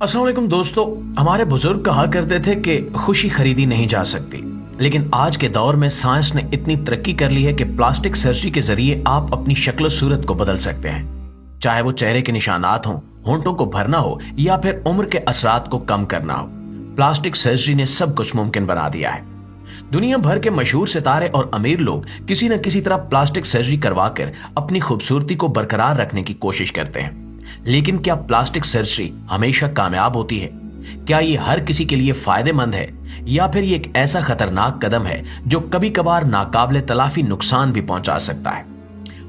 अस्सलाम वालेकुम दोस्तों, हमारे बुजुर्ग कहा करते थे कि खुशी खरीदी नहीं जा सकती। लेकिन आज के दौर में साइंस ने इतनी तरक्की कर ली है कि प्लास्टिक सर्जरी के जरिए आप अपनी शक्ल सूरत को बदल सकते हैं। चाहे वो चेहरे के निशानात हों, होंठों को भरना हो या फिर उम्र के असरात को कम करना हो, प्लास्टिक सर्जरी ने सब कुछ मुमकिन बना दिया है। दुनिया भर के मशहूर सितारे और अमीर लोग किसी न किसी तरह प्लास्टिक सर्जरी करवाकर अपनी खूबसूरती को बरकरार रखने की कोशिश करते हैं। लेकिन क्या प्लास्टिक सर्जरी हमेशा कामयाब होती है? क्या ये हर किसी के लिए फायदेमंद है या फिर ये एक ऐसा खतरनाक कदम है जो कभी कभार नाकाबिले तलाफी नुकसान भी पहुंचा सकता है?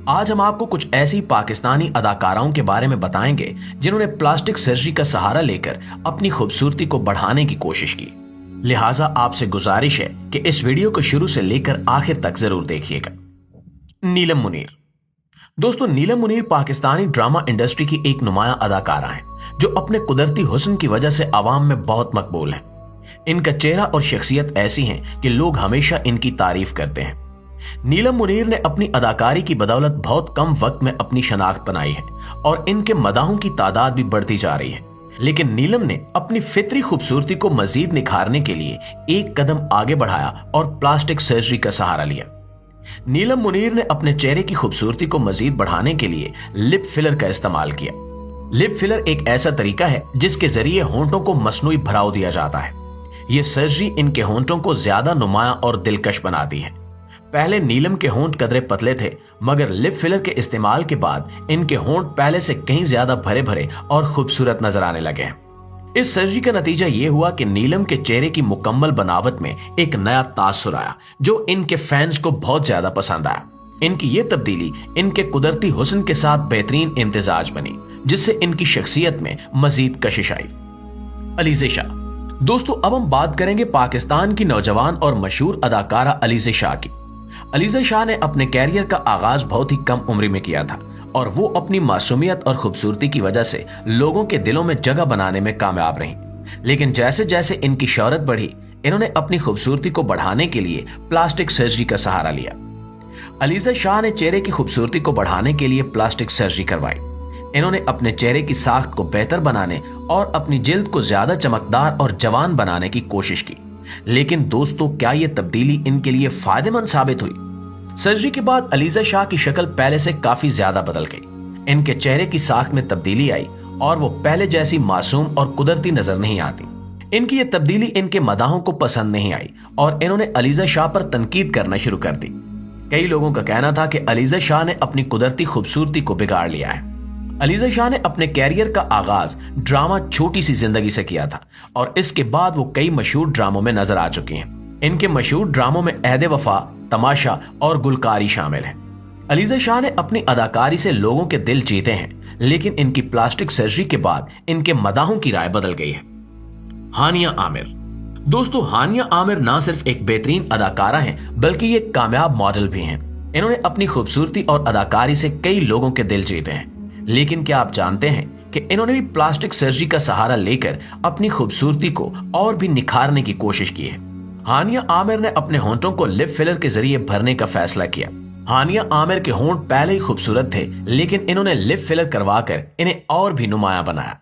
आज हम आपको कुछ ऐसी पाकिस्तानी अदाकाराओं के बारे में बताएंगे जिन्होंने प्लास्टिक सर्जरी का सहारा लेकर अपनी खूबसूरती को बढ़ाने की कोशिश की। लिहाजा आपसे गुजारिश है कि इस वीडियो को शुरू से लेकर आखिर तक जरूर देखिएगा। नीलम मुनीर। दोस्तों, नीलम मुनीर पाकिस्तानी ड्रामा इंडस्ट्री की एक नुमायां अदाकारा हैं जो अपने कुदरती हुस्न की वजह से आवाम में बहुत मकबूल हैं। इनका चेहरा और शख्सियत ऐसी हैं कि लोग हमेशा इनकी तारीफ करते हैं। नीलम मुनीर ने अपनी अदाकारी की बदौलत बहुत कम वक्त में अपनी शनाख्त बनाई है और इनके मदाहों की तादाद भी बढ़ती जा रही है। लेकिन नीलम ने अपनी फितरी खूबसूरती को मजीद निखारने के लिए एक कदम आगे बढ़ाया और प्लास्टिक सर्जरी का सहारा लिया। नीलम मुनीर ने अपने चेहरे की खूबसूरती को मजीद बढ़ाने के लिए लिप फिलर का इस्तेमाल किया। लिप फिलर एक ऐसा तरीका है जिसके जरिए होंठों को मसनूई भराव दिया जाता है। यह सर्जरी इनके होंठों को ज्यादा नुमायां और दिलकश बनाती है। पहले नीलम के होंठ कदरे पतले थे, मगर लिप फिलर के इस्तेमाल के बाद इनके होंठ पहले से कहीं ज्यादा भरे भरे और खूबसूरत नजर आने लगे हैं। इस सर्जरी का नतीजा यह हुआ कि नीलम के चेहरे की मुकम्मल बनावट में एक नया तासुर आया जो इनके फैंस को बहुत ज्यादा पसंद आया। इनकी ये तब्दीली इनके कुदरती हुस्न के साथ बेहतरीन इम्तिजाज बनी, जिससे इनकी शख्सियत में मजीद कशिश आई। अलीज़े शाह। दोस्तों, अब हम बात करेंगे पाकिस्तान की नौजवान और मशहूर अदाकारा अलीज़े शाह की। अलीज़े शाह ने अपने कैरियर का आगाज बहुत ही कम उम्र में किया था और वो अपनी मासूमियत और खूबसूरती की वजह से लोगों के दिलों में जगह बनाने में कामयाब रहीं। लेकिन जैसे जैसे इनकी शोहरत बढ़ी, इन्होंने अपनी खूबसूरती को बढ़ाने के लिए प्लास्टिक सर्जरी का सहारा लिया। अलीज़े शाह ने चेहरे की खूबसूरती को बढ़ाने के लिए प्लास्टिक सर्जरी करवाई। इन्होंने अपने चेहरे की साख्त को बेहतर बनाने और अपनी जिल्द को ज्यादा चमकदार और जवान बनाने की कोशिश की। लेकिन दोस्तों, क्या ये तब्दीली इनके लिए फायदेमंद साबित हुई? सर्जरी के बाद अलीज़े शाह की शक्ल पहले से काफी ज्यादा बदल गई। इनके चेहरे की साख्त में तब्दीली आई और वो पहले जैसी मासूम और कुदरती नजर नहीं आती। इनकी ये तब्दीली इनके मदाहों को पसंद नहीं आई और इन्होंने अलीज़े शाह पर तनकीद करना शुरू कर दी। कई लोगों का कहना था कि अलीज़े शाह ने अपनी कुदरती खूबसूरती को बिगाड़ लिया है। अलीज़े शाह ने अपने कैरियर का आगाज ड्रामा छोटी सी जिंदगी से किया था और इसके बाद वो कई मशहूर ड्रामों में नजर आ चुकी हैं। इनके मशहूर ड्रामों में अहद वफा, तमाशा और गुलकारी शामिल हैं। अलीज़े शाह ने अपनी अदाकारी से लोगों के दिल जीते हैं, लेकिन इनकी प्लास्टिक सर्जरी के बाद इनके मदाहों की राय बदल गई है। हानिया आमिर। दोस्तों, हानिया आमिर ना सिर्फ एक बेहतरीन अदाकारा हैं, बल्कि ये कामयाब मॉडल भी हैं। इन्होंने अपनी खूबसूरती और अदाकारी से कई लोगों के दिल जीते हैं। लेकिन क्या आप जानते हैं कि इन्होंने भी प्लास्टिक सर्जरी का सहारा लेकर अपनी खूबसूरती को और भी निखारने की कोशिश की है। हानिया आमिर ने अपने होंठों को लिप फिलर के जरिए भरने का फैसला किया। हानिया आमिर के होंठ पहले ही खूबसूरत थे, लेकिन इन्होंने लिप फिलर करवाकर इन्हें और भी नुमायां बनाया।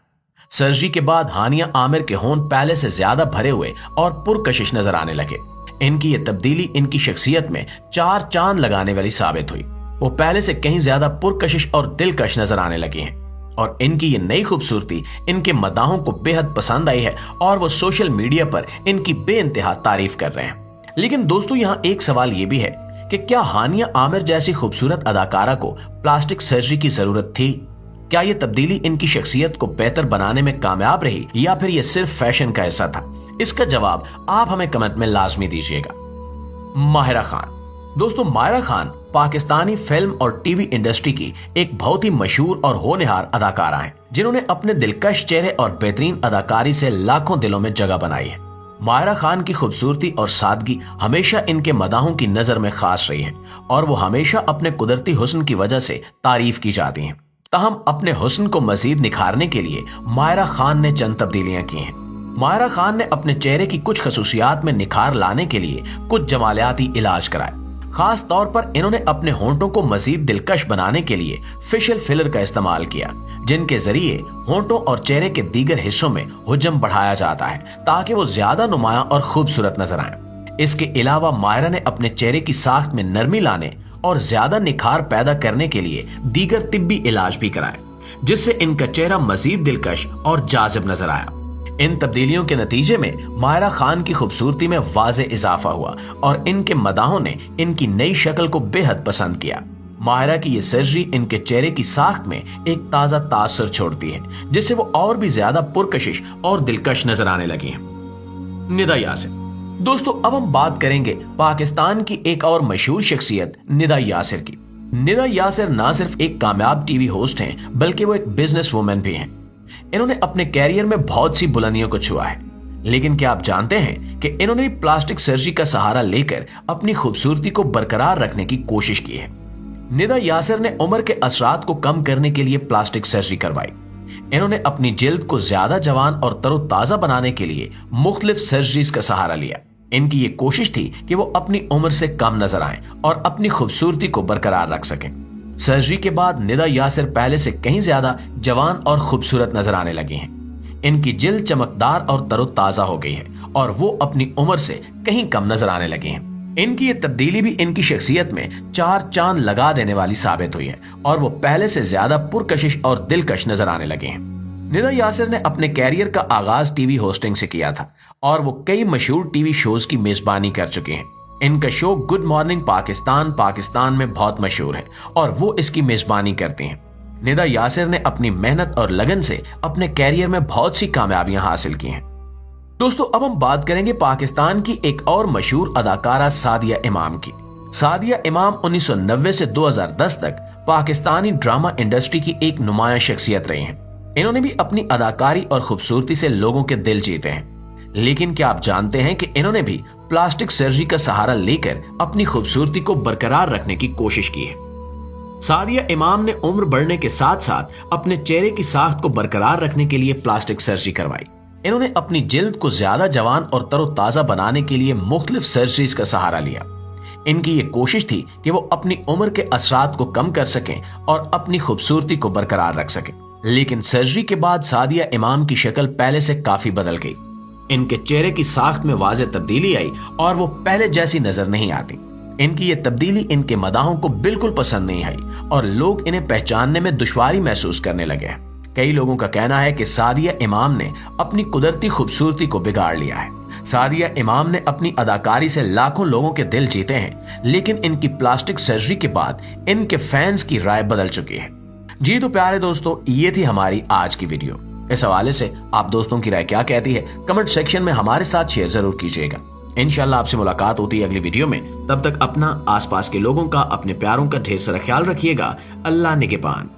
सर्जरी के बाद हानिया आमिर के होंठ पहले से ज्यादा भरे हुए और पुरकशिश नजर आने लगे। इनकी ये तब्दीली इनकी शख्सियत में चार चांद लगाने वाली साबित हुई। वो पहले से कहीं ज्यादा पुरकशिश और दिलकश नजर आने लगी हैं और इनकी ये नई खूबसूरती इनके मदाहों को बेहद पसंद आई है और वो सोशल मीडिया पर इनकी बेइंतहा तारीफ कर रहे हैं। लेकिन दोस्तों, यहाँ एक सवाल ये भी है कि क्या हानिया आमिर जैसी खूबसूरत अदाकारा को प्लास्टिक सर्जरी की जरूरत थी? क्या ये तब्दीली इनकी शख्सियत को बेहतर बनाने में कामयाब रही या फिर ये सिर्फ फैशन का हिस्सा था? इसका जवाब आप हमें कमेंट में लाजमी दीजिएगा। माहिरा खान। दोस्तों, माहिरा खान पाकिस्तानी फिल्म और टीवी इंडस्ट्री की एक बहुत ही मशहूर और होनहार अदाकारा हैं, जिन्होंने अपने दिलकश चेहरे और बेहतरीन अदाकारी से लाखों दिलों में जगह बनाई है। माहिरा खान की खूबसूरती और सादगी हमेशा इनके मदाहों की नजर में खास रही है और वो हमेशा अपने कुदरती हुस्न की वजह से तारीफ की जाती हैं। ताहम अपने हुस्न को मजीद निखारने के लिए माहिरा खान ने चंद तब्दीलियां की हैं। माहिरा खान ने अपने चेहरे की कुछ खसूसियात में निखार लाने के लिए कुछ जमालियाती इलाज कराए। खास तौर पर इन्होंने अपने होंठों को मजीद दिलकश बनाने के लिए फेशियल फिलर का इस्तेमाल किया, जिनके जरिए होंठों और चेहरे के दीगर हिस्सों में हुज्म बढ़ाया जाता है ताकि वो ज्यादा नुमायां और खूबसूरत नजर आए। इसके अलावा माहिरा ने अपने चेहरे की साख्त में नरमी लाने और ज्यादा निखार पैदा करने के लिए दीगर तिब्बी इलाज भी कराए, जिससे इनका चेहरा मजीद दिलकश और जाजिब नजर आया। इन तब्दीलियों के नतीजे में माहिरा खान की खूबसूरती में वाज़े इजाफा हुआ और इनके मदाहों ने इनकी नई शक्ल को बेहद पसंद किया। माहिरा की ये सर्जरी इनके चेहरे की साख्त में एक ताज़ा तासुर छोड़ती है, जिससे वो और भी ज्यादा पुरकशिश और दिलकश नजर आने लगी हैं। निदा यासिर। दोस्तों, अब हम बात करेंगे पाकिस्तान की एक और मशहूर शख्सियत निदा यासिर की। निदा यासिर ना सिर्फ एक कामयाब टीवी होस्ट हैं, बल्कि वो एक बिजनेस वुमन भी हैं। इन्होंने अपने कैरियर में बहुत सी बुलंदियों को छुआ है, लेकिन क्या आप जानते हैं कि इन्होंने भी प्लास्टिक सर्जरी का सहारा लेकर अपनी खूबसूरती को बरकरार रखने की कोशिश की है। निदा यासिर ने उम्र के असरात को कम करने के लिए प्लास्टिक सर्जरी करवाई। इन्होंने अपनी जिल्द को ज्यादा जवान और तरोताजा बनाने के लिए मुख्तलिफ सर्जरीज का सहारा लिया। इनकी ये कोशिश थी कि वो अपनी उम्र से कम नजर आएं और अपनी खूबसूरती को बरकरार रख सकें। सर्जरी के बाद निदा यासिर पहले से कहीं ज्यादा जवान और खूबसूरत नजर आने लगी हैं। इनकी जिल्द चमकदार और तरोताजा हो गई है और वो अपनी उम्र से कहीं कम नजर आने लगी हैं। इनकी ये तब्दीली भी इनकी शख्सियत में 4 चांद लगा देने वाली साबित हुई है और वो पहले से ज्यादा पुरकशिश और दिलकश नजर आने लगे हैं। निदा यासिर ने अपने कैरियर का आगाज टीवी होस्टिंग से किया था और वो कई मशहूर टीवी शोज की मेजबानी कर चुके हैं। इनका शो गुड मॉर्निंग पाकिस्तान में बहुत मशहूर है और वो इसकी मेजबानी करती हैं। निदा यासिर ने अपनी मेहनत और लगन से अपने कैरियर में बहुत सी कामयाबियां हासिल की हैं। दोस्तों, अब हम बात करेंगे पाकिस्तान की एक और मशहूर अदाकारा सादिया इमाम की। सादिया इमाम 1990 से 2010 तक पाकिस्तानी ड्रामा इंडस्ट्री की एक नुमायां शख्सियत रही हैं। इन्होंने भी अपनी अदाकारी और खूबसूरती से लोगों के दिल जीते हैं, लेकिन क्या आप जानते हैं कि इन्होंने भी प्लास्टिक सर्जरी का सहारा लेकर अपनी खूबसूरती को बरकरार रखने की कोशिश की है। सादिया इमाम ने उम्र बढ़ने के साथ साथ अपने चेहरे की साख्त को बरकरार रखने के लिए प्लास्टिक सर्जरी करवाई। इन्होंने अपनी जिल्द को ज्यादा जवान और तरोताजा बनाने के लिए मुख्तलिफ सर्जरीज का सहारा लिया। इनकी ये कोशिश थी कि वो अपनी उम्र के असरात को कम कर सकें और अपनी खूबसूरती को बरकरार रख सकें, लेकिन सर्जरी के बाद सादिया इमाम की शक्ल पहले से काफी बदल गई। इनके चेहरे की साख्त में वाज़े तब्दीली आई और वो पहले जैसी नजर नहीं आती। इनकी ये तब्दीली इनके मदाहों को बिल्कुल पसंद नहीं आई और लोग इन्हें पहचानने में दुश्वारी महसूस करने लगे। कई लोगों का कहना है कि सादिया इमाम ने अपनी कुदरती खूबसूरती को बिगाड़ लिया है। सादिया इमाम ने अपनी अदाकारी से लाखों लोगों के दिल जीते हैं, लेकिन इनकी प्लास्टिक सर्जरी के बाद इनके फैंस की राय बदल चुकी है। जी तो प्यारे दोस्तों, ये थी हमारी आज की वीडियो। इस हवाले से आप दोस्तों की राय क्या कहती है, कमेंट सेक्शन में हमारे साथ शेयर जरूर कीजिएगा। इंशाल्लाह आपसे मुलाकात होती है अगली वीडियो में। तब तक अपना, आसपास के लोगों का, अपने प्यारों का ढेर सारा ख्याल रखिएगा। अल्लाह निगहबान।